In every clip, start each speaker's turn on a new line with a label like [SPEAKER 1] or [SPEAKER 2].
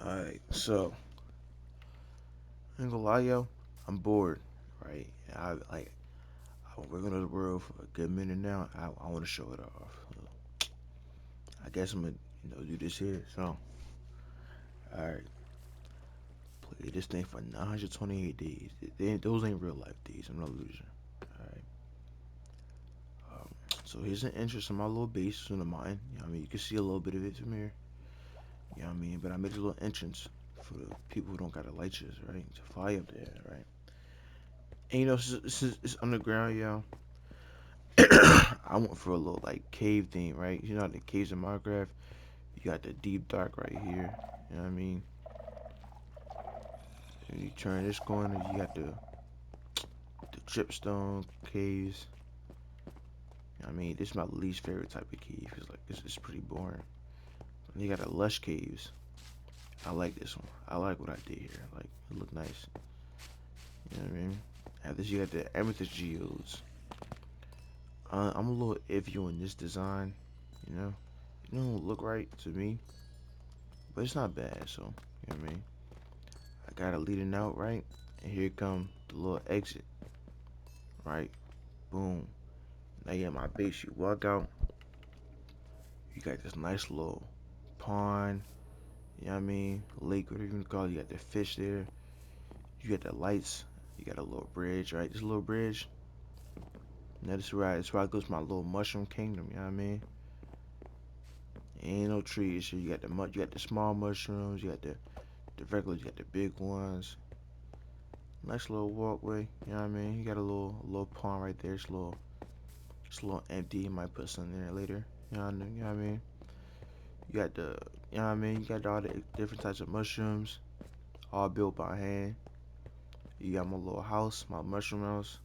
[SPEAKER 1] Alright, so I ain't gonna lie, yo, I'm bored, right? I've been working on the world for a good minute now. I want to show it off. I guess I'm gonna, do this here. So, alright, play this thing for 928 days. Those ain't real life days. I'm not losing. Alright, um, so here's an entrance in my little base in the mine. You know what I mean? You can see a little bit of it from here. You know what I mean? But I made a little entrance for the people who don't got a light right? To fly up there, right? And this is underground, yo. I went for a little like cave theme, right? You know how the caves in Minecraft, you got the deep dark right here. You know what I mean? And you turn this corner, you got the dripstone caves. You know what I mean? This is my least favorite type of cave because like it's pretty boring. And you got the lush caves. I like this one. I like what I did here. Like it look nice. You know what I mean? After this, you got the amethyst geodes. I'm a little iffy on this design. You know, it don't look right to me, but it's not bad. So you know what I mean? I got it leading out, right? And here come the little exit, right? Boom. Now you at my base, you walk out, you got this nice little pond, you know what I mean? Lake, whatever you want to call it. You got the fish there, you got the lights, you got a little bridge, right? This little bridge. Now this is where I go to my little mushroom kingdom, you know what I mean? Ain't no trees here. You got you got the small mushrooms, you got the regular, you got the big ones. Nice little walkway, you know what I mean? You got a little pond right there. It's a little empty. You might put something in there later. You know what I mean? You got you know what I mean? You got all the different types of mushrooms, all built by hand. You got my little house, my mushroom house.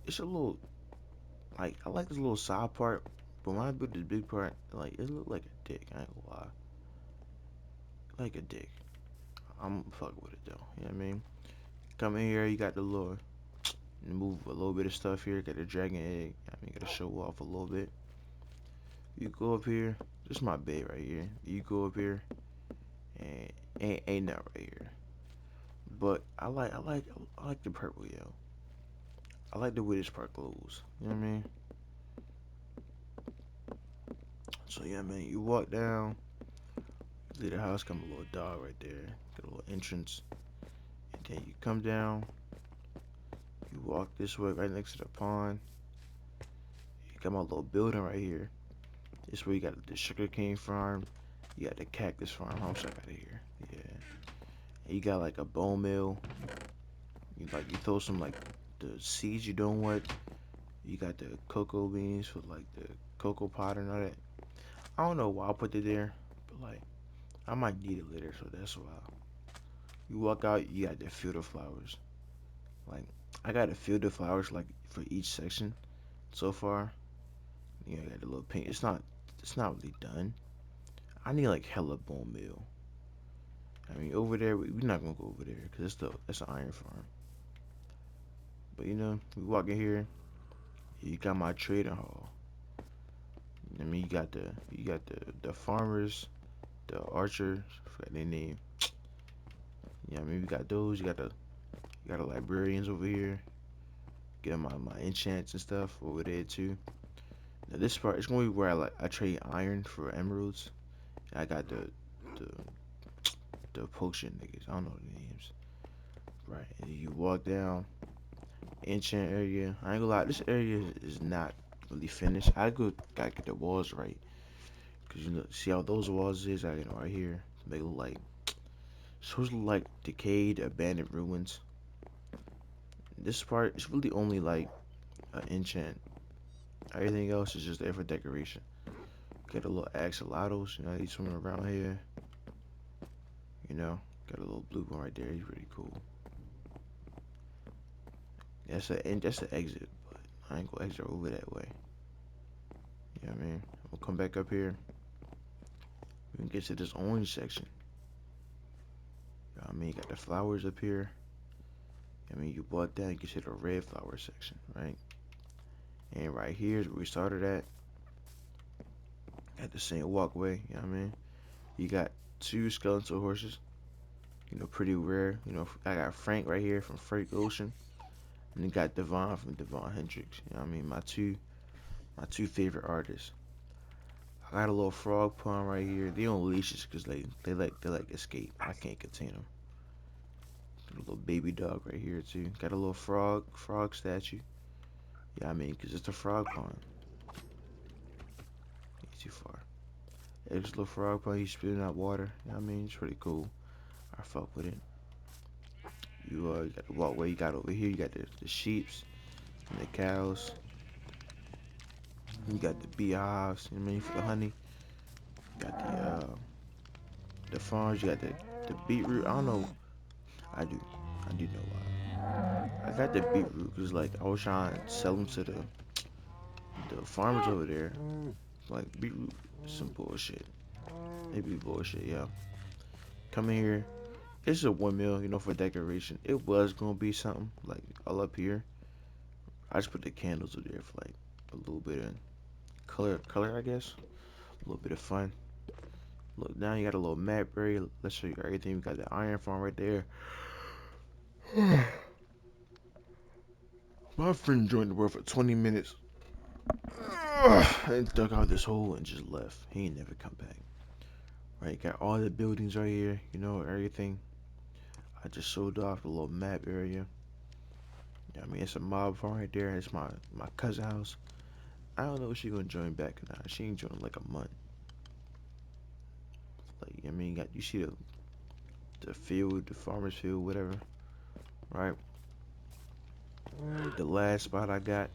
[SPEAKER 1] It's a little, like, I like this little side part, but when I built this big part, like, it looked like a dick. I ain't gonna lie. Like a dick. I'm fucking with it though. You know what I mean? Come in here, you got the little, move a little bit of stuff here. Got the dragon egg. I mean, gotta show off a little bit. You go up here. This is my bed right here. You go up here, and ain't nothing right here. But I like the purple, yo. I like the way this part glows. You know what I mean? So yeah, man. You walk down, you leave the house, come a little dog right there. Got a little entrance, and then you come down. You walk this way, right next to the pond. You got my little building right here. This where you got the sugarcane farm. You got the cactus farm. How much I got here? Yeah. And you got like a bone mill. You throw some like the seeds you don't want. You got the cocoa beans for like the cocoa powder and all that. I don't know why I put it there, but like I might need it later, so that's why. You walk out, you got the field of flowers. Like I got a field of flowers like for each section so far. You know, I got the little pink. It's not really done. I need like hella bone meal. I mean, over there we're not gonna go over there because that's an iron farm. But we walk in here. You got my trading hall. I mean, you got the farmers, the archers, I forgot their name. Yeah, I mean, we got those. You got the librarians over here. Get my enchants and stuff over there too. Now this part is gonna be where I trade iron for emeralds. I got the the potion niggas. I don't know the names. Right, and you walk down enchant area. I ain't gonna lie, this area is not really finished. Gotta get the walls right. Cause see how those walls is? Right here. They look like supposed to look like decayed, abandoned ruins. This part is really only like an enchant. Everything else is just there for decoration. Got a little axolotls, these swimming around here. You know, got a little blue one right there. He's pretty cool. That's the exit, but I ain't gonna exit over that way. You know what I mean? We'll come back up here. We can get to this orange section. You know what I mean? You got the flowers up here. I mean, you bought that, you get to the red flower section, right? And right here is where we started at the same walkway, you know what I mean? You got two skeletal horses. Pretty rare. I got Frank right here from Frank Ocean, and then got Devon from Devon Hendricks. I mean, my two favorite artists. I got a little frog pond right here. They on leashes because they like escape. I can't contain them. A little baby dog right here too. Got a little frog statue. Yeah, I mean, cause it's a frog pond. Ain't too far. Yeah, this little frog pond. He's spitting out water. I mean, it's pretty cool. I fuck with it. You got the walkway. You got over here. You got the sheeps and the cows. You got the beehives. You know what I mean, for the honey. You got the farms. You got the beetroot. I don't know. I do. I do know why. I got the beetroot because like I was trying to sell them to the farmers over there. Like beetroot, some bullshit. Maybe bullshit. Yeah. Come in here. It's a 1 mil, for decoration. It was gonna be something like all up here. I just put the candles up there for like a little bit of color, I guess. A little bit of fun. Look down, you got a little map area. Let's show you everything. We got the iron farm right there. My friend joined the world for 20 minutes and dug out this hole and just left. He ain't never come back. Right, got all the buildings right here, everything. I just showed off the little map area. Yeah, I mean, it's a mob farm right there. It's my cousin house. I don't know if she gonna join back or not. She ain't joined like a month. Like, I mean, you see the field, the farmer's field, whatever, right? The last spot I got,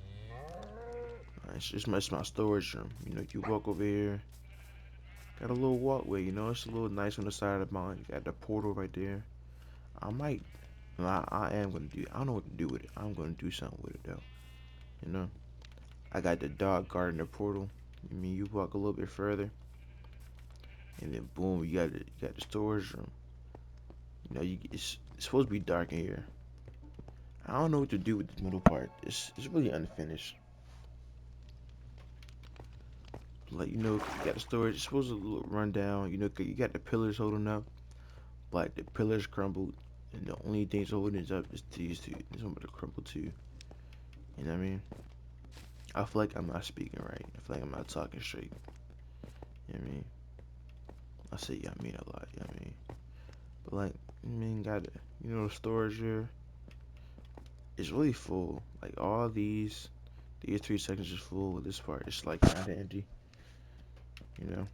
[SPEAKER 1] it's my storage room. You walk over here, got a little walkway. It's a little nice on the side of the mountain. You got the portal right there. I might, I am gonna do. I don't know what to do with it. I'm gonna do something with it though. You know, I got the dog guarding the portal. I mean, you walk a little bit further, and then boom, you got the storage room. It's supposed to be dark in here. I don't know what to do with the middle part. It's really unfinished. Like, you got the storage. It's supposed to run down. 'Cause you got the pillars holding up. Like the pillars crumbled, and the only things holding it up is these two. This one to crumble too. You know what I mean? I feel like I'm not speaking right. I feel like I'm not talking straight. You know what I mean? I say yeah, I mean a lot. You know what I mean? But like, got it. The storage here is really full. Like all these 3 sections is full. This part is like kind of empty. You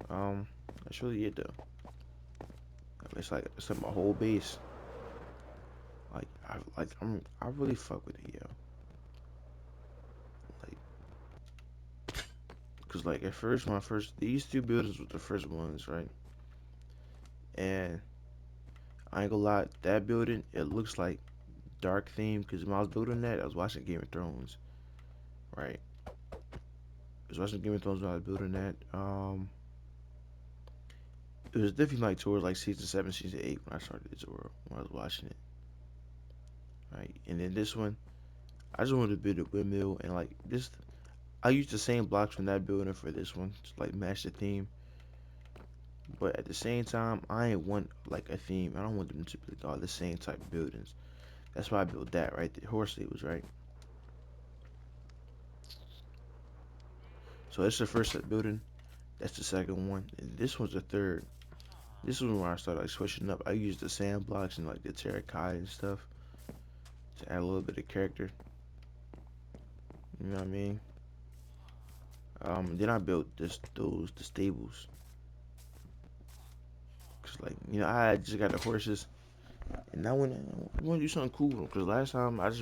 [SPEAKER 1] know. That's really it though. It's like my whole base. I really fuck with it, yo. Like, cause like at first these two buildings were the first ones, right? And I ain't gonna lie, that building it looks like dark theme. Cause when I was building that, I was watching Game of Thrones, right? I was watching Game of Thrones when I was building that. It was definitely like towards like season 7, season 8 when I started this world when I was watching it, right? And then this one, I just wanted to build a windmill and like this. I used the same blocks from that building for this one to like match the theme. But at the same time, I ain't want like a theme. I don't want them to be like all the same type of buildings. That's why I built that right. The horse stables, right? So that's the first set building. That's the second one. And this one's the third. This is where I started like switching up. I used the sand blocks and like the terracotta and stuff to add a little bit of character. You know what I mean? Then I built the stables. Cause like I just got the horses, and I want to do something cool. Cause last time I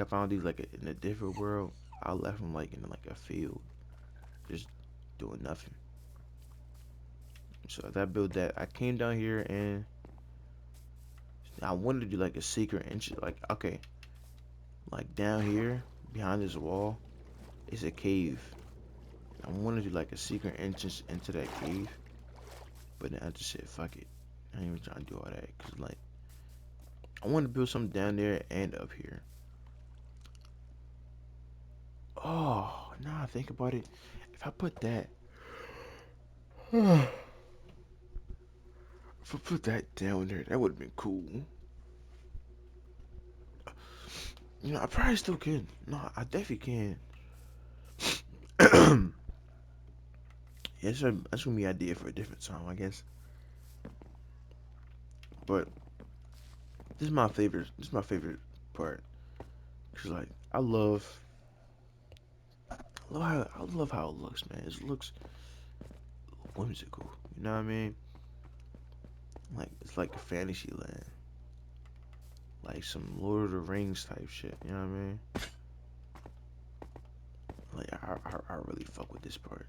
[SPEAKER 1] found these like in a different world, I left them like in like a field, just doing nothing. So I built that. I came down here and I wanted to do like a secret entrance. Like okay, like down here behind this wall is a cave. I wanted to do like a secret entrance into that cave, but then I just said fuck it. I ain't even trying to do all that because like I want to build something down there and up here. Oh, now I think about it. If I put that, If I put that down there, that would have been cool. I probably still can. No, I definitely can. Yeah, that's gonna be an idea for a different time, I guess. But This is my favorite part. Cause like I love how it looks, man. It looks whimsical. You know what I mean? Like it's like a fantasy land, like some Lord of the Rings type shit. You know what I mean? Like I really fuck with this part.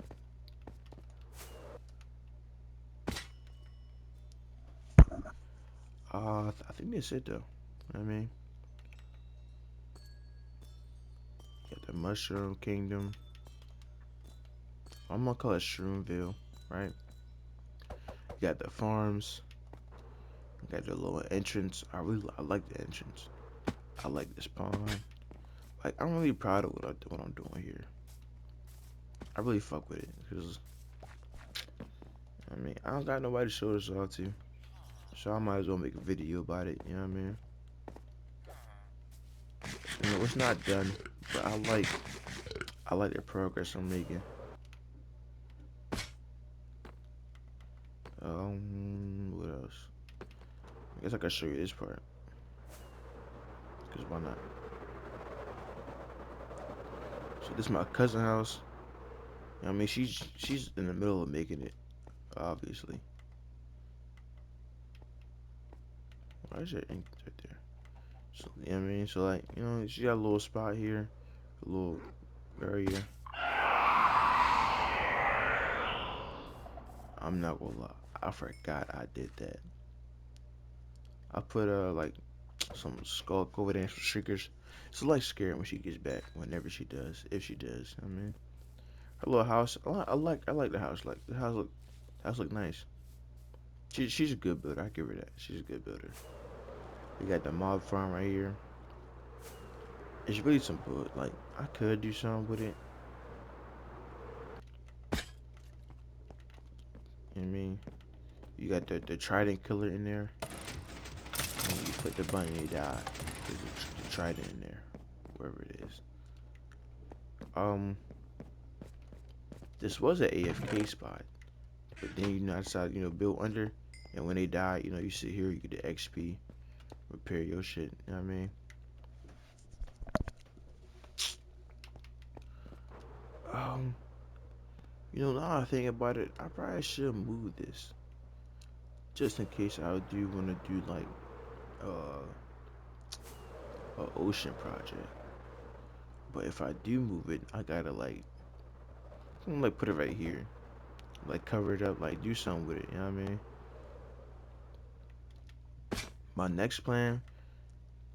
[SPEAKER 1] I think that's it though. You know what I mean? Got the Mushroom Kingdom. I'm gonna call it Shroomville, right? You got the farms. You got the little entrance. I like the entrance. I like this pond. Like I'm really proud of what I'm doing here. I really fuck with it because I mean I don't got nobody to show this all to, so I might as well make a video about it. You know what I mean? It's not done, but I like the progress I'm making. What else? I guess I can show you this part, cause why not? So this is my cousin house. I mean she's in the middle of making it, obviously. Why is there ink right there? So you know what I mean? So like she got a little spot here, a little area. I'm not gonna lie, I forgot I did that. I put like some skull over there and some shrinkers. It's like scary when she gets back, whenever she does, if she does. I mean, her little house. I like the house. Like the house look nice. She's a good builder. I give her that. She's a good builder. We got the mob farm right here. It's really some wood. Like I could do something with it. You know what I mean, you got the trident killer in there. And you put the bunny they die. There's the trident in there, wherever it is. Um, this was an AFK spot, but then I decided build under, and when they die, you sit here, you get the XP, repair your shit. You know what I mean? Um, now I think about it, I probably should move this just in case I do want to do like uh a ocean project. But if I do move it, I gotta like put it right here, like cover it up, like do something with it. You know what I mean? My next plan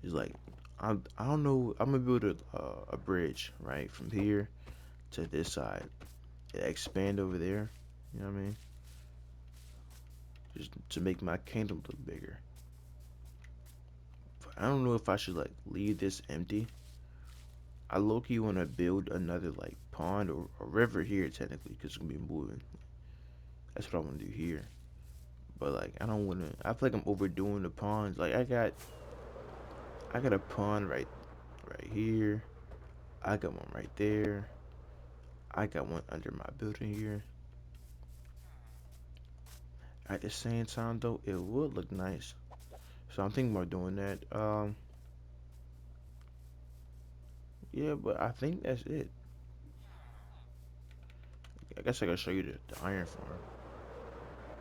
[SPEAKER 1] is like I don't know. I'm gonna build a bridge right from here to this side. Expand over there. You know what I mean? Just to make my kingdom look bigger. But I don't know if I should like leave this empty. I low key want to build another like pond or a river here technically because it's gonna be moving. That's what I want to do here. But like I don't want to. I feel like I'm overdoing the ponds. Like I got a pond right here. I got one right there. I got one under my building here. At the same time, though, it would look nice. So I'm thinking about doing that. Yeah, but I think that's it. I guess I gotta show you the iron farm.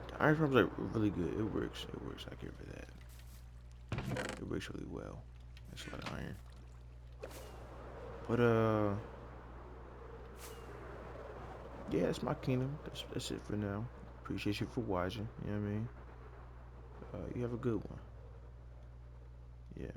[SPEAKER 1] The iron farm's like really good. It works. It works. I give it that. It works really well. That's a lot of iron. But yeah, that's my kingdom. That's it for now. Appreciate you for watching. You know what I mean? You have a good one. Yeah.